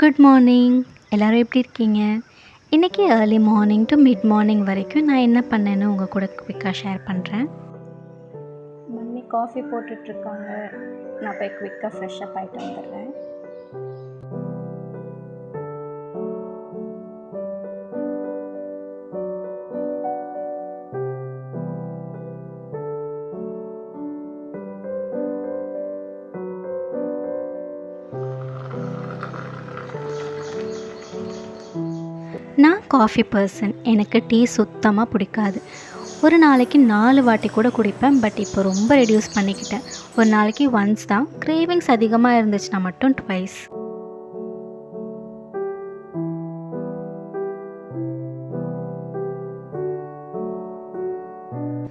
Good morning. எல்லோரும் எப்படி இருக்கீங்க? இன்றைக்கி early morning to mid morning வரைக்கும் நான் என்ன பண்ணேன்னு உங்கள் கூட குவிக்காக ஷேர் பண்ணுறேன். மம்மி காஃபி போட்டுட்ருக்காங்க. நான் போய் குவிக்காக ஃப்ரெஷ்ஷப் ஆகிட்டு வந்துடுறேன். நான் காஃபி பர்சன். எனக்கு டீ சுத்தமாக பிடிக்காது. ஒரு நாளைக்கு 4 வாட்டி கூட குடிப்பேன். பட் இப்போ ரொம்ப ரெடியூஸ் பண்ணிக்கிட்டேன். ஒரு நாளைக்கு ஒன்ஸ் தான். கிரேவிங்ஸ் அதிகமாக இருந்துச்சுன்னா மட்டும் ட்வைஸ்.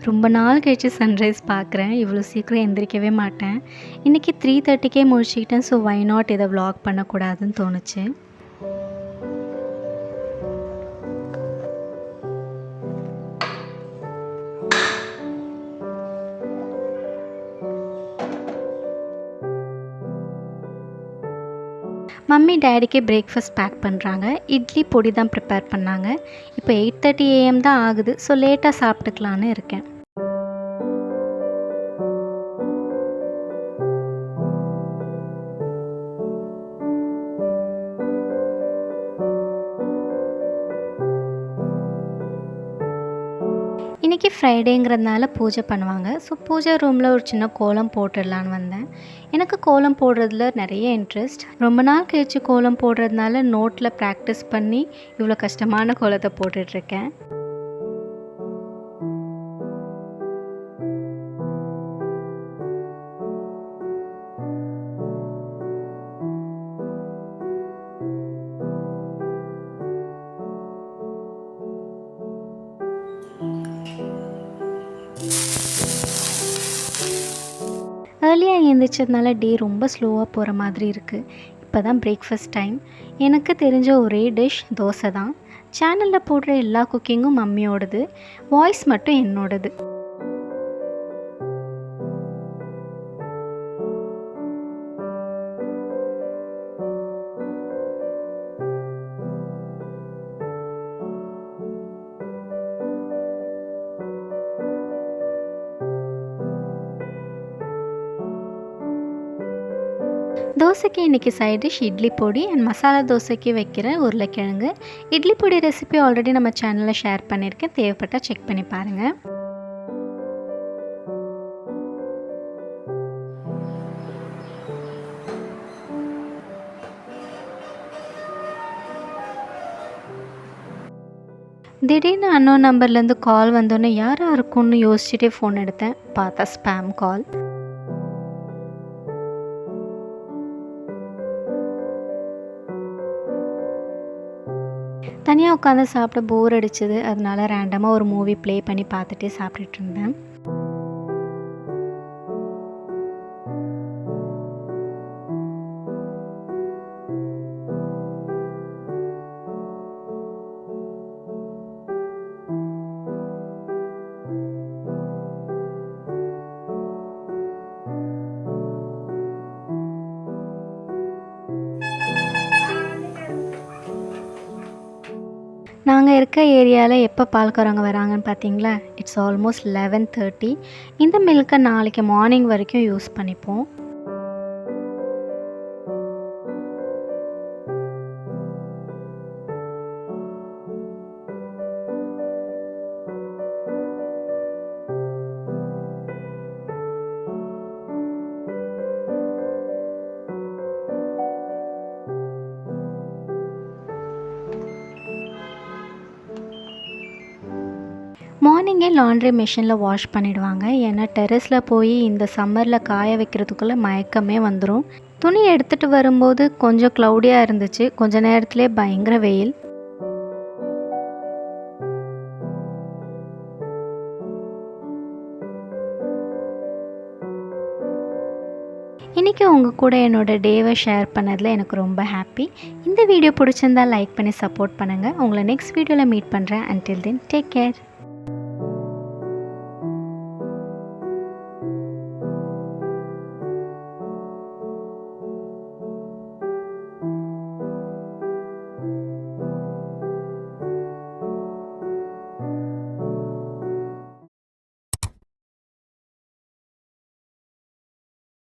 ரொம்ப நாள் கழிச்சு சன்ரைஸ் பார்க்குறேன். இவ்வளோ சீக்கிரம் எந்திரிக்கவே மாட்டேன். இன்றைக்கி 3:30க்கே முடிச்சுக்கிட்டேன். ஸோ வை நாட் இதை வ்ளாக் பண்ணக்கூடாதுன்னு தோணுச்சு. மம்மி டேடிக்கு பிரேக்ஃபாஸ்ட் பேக் பண்ணுறாங்க. இட்லி பொடி தான் ப்ரிப்பேர் பண்ணாங்க. இப்போ 8:30 AM தான் ஆகுது. ஸோ லேட்டாக சாப்பிட்டுக்கலான்னு இருக்கேன். இன்றைக்கி ஃப்ரைடேங்கிறதுனால பூஜை பண்ணுவாங்க. ஸோ பூஜை ரூமில் ஒரு சின்ன கோலம் போட்டுடலான்னு வந்தேன். எனக்கு கோலம் போடுறதுல நிறைய இன்ட்ரெஸ்ட். ரொம்ப நாள் கழிச்சு கோலம் போடுறதுனால நோட்டில் ப்ராக்டிஸ் பண்ணி இவ்வளோ கஷ்டமான கோலத்தை போட்டுட்ருக்கேன். ஏர்லியாக எழுந்திரிச்சதுனால டே ரொம்ப ஸ்லோவாக போகிற மாதிரி இருக்குது. இப்போ தான் பிரேக்ஃபாஸ்ட் டைம். எனக்கு தெரிஞ்ச ஒரே டிஷ் தோசை தான். சேனலில் போடுற எல்லா குக்கிங்கும் மம்மியோடது, வாய்ஸ் மட்டும் என்னோடது. தோசைக்கு இன்றைக்கி சைட் டிஷ் இட்லி பொடி அண்ட் மசாலா தோசைக்கு வைக்கிற உருளைக்கிழங்கு. இட்லி பொடி ரெசிபி ஆல்ரெடி நம்ம சேனலில் ஷேர் பண்ணியிருக்கேன். தேவைப்பட்டால் செக் பண்ணி பாருங்கள். திடீர்னு அன்னோன் நம்பர்லேருந்து கால் வந்தோன்னே யாராக இருக்கும்னு யோசிச்சுட்டே ஃபோன் எடுத்தேன். பார்த்தா ஸ்பேம் கால். தனியாக உட்காந்து சாப்பிட போர் அடிச்சது. அதனால ரேண்டமாக ஒரு மூவி ப்ளே பண்ணி பார்த்துட்டே சாப்பிட்டுட்டு இருந்தேன். நாங்கள் இருக்க ஏரியாவில் எப்போ பால்காரவங்க வராங்கன்னு பார்த்தீங்களா? It's almost 11:30. இந்த மில்கை நாளைக்கு மார்னிங் வரைக்கும் யூஸ் பண்ணிப்போம். மார்னிங்கே லாண்ட்ரி மிஷினில் வாஷ் பண்ணிவிடுவாங்க. ஏன்னா டெரஸில் போய் இந்த சம்மரில் காய வைக்கிறதுக்குள்ளே மயக்கமே வந்துடும். துணி எடுத்துகிட்டு வரும்போது கொஞ்சம் க்ளவுடியாக இருந்துச்சு. கொஞ்ச நேரத்துலேயே பயங்கர வெயில். இன்றைக்கி உங்கள் கூட என்னோடய டேவை ஷேர் பண்ணதில் எனக்கு ரொம்ப ஹாப்பி. இந்த வீடியோ பிடிச்சிருந்தால் லைக் பண்ணி சப்போர்ட் பண்ணுங்கள். உங்களை நெக்ஸ்ட் வீடியோவில் மீட் பண்ணுறேன். Until then take care.